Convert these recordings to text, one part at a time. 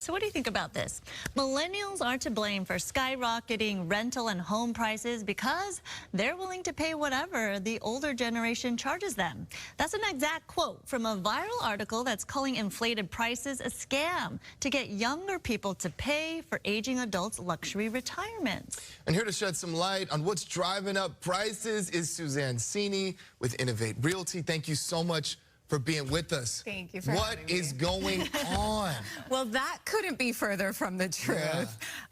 So what do you think about this? Millennials are to blame for skyrocketing rental and home prices because they're willing to pay whatever the older generation charges them. That's an exact quote from a viral article that's calling inflated prices a scam to get younger people to pay for aging adults' luxury retirements. And here to shed some light on what's driving up prices is Suzanne Seini with Innovate Realty. Thank you so much for being with us. Thank you for having me. What is going on? Well, that couldn't be further from the truth.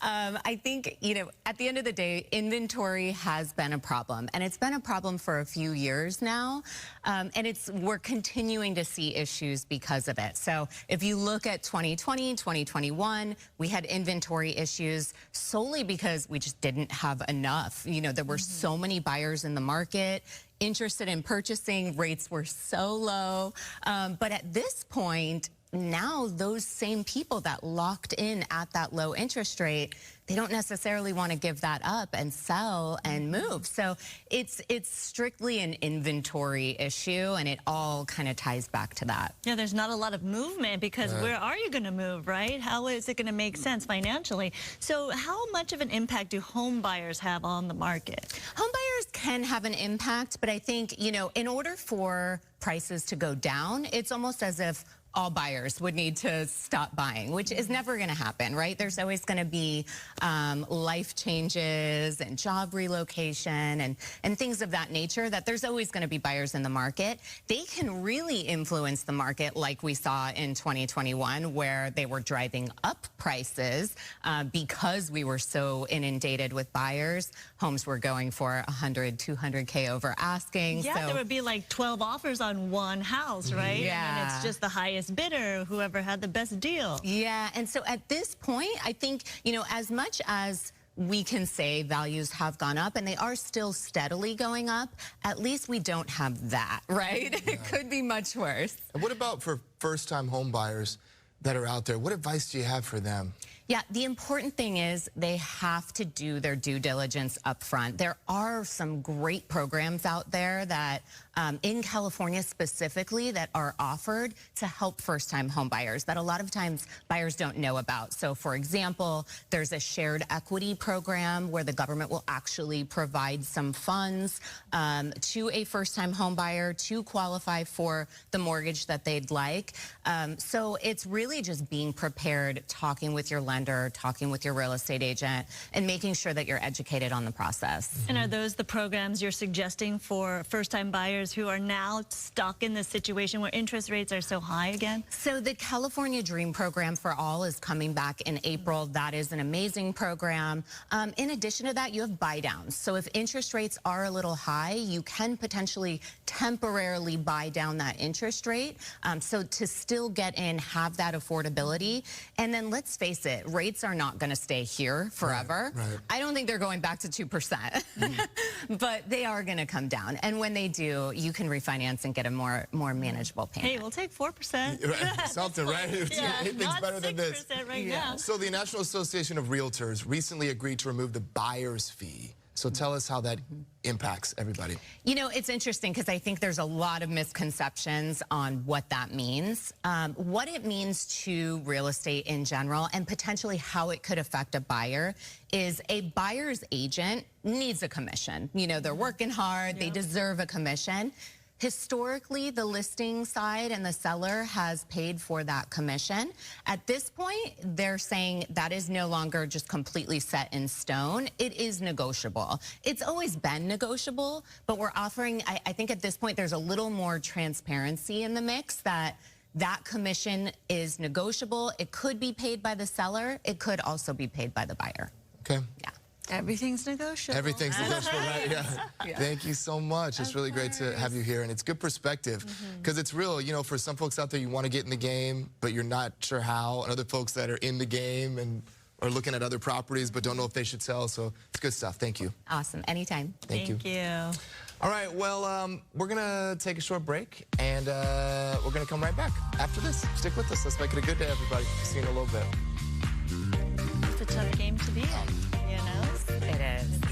Yeah. I think, at the end of the day, inventory has been a problem, and it's been a problem for a few years now, and we're continuing to see issues because of it. So if you look at 2020, 2021, we had inventory issues solely because we just didn't have enough. There were so many buyers in the market interested in purchasing, rates were so low. But at this point, now those same people that locked in at that low interest rate, they don't necessarily want to give that up and sell and move. So it's strictly an inventory issue, and it all kind of ties back to that. Yeah, there's not a lot of movement because where are you going to move, right? How is it going to make sense financially? So how much of an impact do home buyers have on the market? Home buyers can have an impact, but I think, in order for prices to go down, it's almost as if all buyers would need to stop buying, which is never going to happen, right? There's always going to be life changes and job relocation and things of that nature, that there's always going to be buyers in the market. They can really influence the market like we saw in 2021, where they were driving up prices because we were so inundated with buyers. Homes were going for 100, 200K over asking. Yeah, so there would be like 12 offers on one house, right? Yeah. And it's just the highest bidder, whoever had the best deal. Yeah, and so at this point, I think, as much as we can say values have gone up, and they are still steadily going up, at least we don't have that, right? Yeah. It could be much worse. And what about for first-time home buyers that are out there? What advice do you have for them? Yeah, the important thing is they have to do their due diligence up front. There are some great programs out there that, in California specifically, that are offered to help first-time home buyers that a lot of times buyers don't know about. So, for example, there's a shared equity program where the government will actually provide some funds to a first-time home buyer to qualify for the mortgage that they'd like. So it's really just being prepared, talking with your lender, talking with your real estate agent, and making sure that you're educated on the process. And are those the programs you're suggesting for first-time buyers who are now stuck in this situation where interest rates are so high again? So the California Dream Program for All is coming back in April. That is an amazing program. In addition to that, you have buy downs. So if interest rates are a little high, you can potentially temporarily buy down that interest rate. So to still get in, have that affordability. And then let's face it, rates are not going to stay here forever. Right. I don't think they're going back to 2%, but they are going to come down. And when they do, you can refinance and get a more manageable payment. Hey, we'll take 4%. Right. Something, right? Yeah, Anything's not better than this. Right now. So the National Association of Realtors recently agreed to remove the buyer's fee. So tell us how that impacts everybody. It's interesting because I think there's a lot of misconceptions on what that means. What it means to real estate in general, and potentially how it could affect a buyer, is a buyer's agent needs a commission. They're working hard, they deserve a commission. Historically, the listing side and the seller has paid for that commission. At this point, they're saying that is no longer just completely set in stone. It is negotiable. It's always been negotiable, but we're offering, I think at this point, there's a little more transparency in the mix that commission is negotiable. It could be paid by the seller. It could also be paid by the buyer. Okay. Yeah. Everything's negotiable. Everything's negotiable, right? Yeah. Thank you so much. It's really great to have you here, and it's good perspective because it's real. For some folks out there, you want to get in the game, but you're not sure how, and other folks that are in the game and are looking at other properties but don't know if they should sell. So it's good stuff. Thank you. Awesome. Anytime. Thank you. All right. Well, we're gonna take a short break, and we're gonna come right back after this. Stick with us. Let's make it a good day, everybody. See you in a little bit. It's a tough game to be in, It is.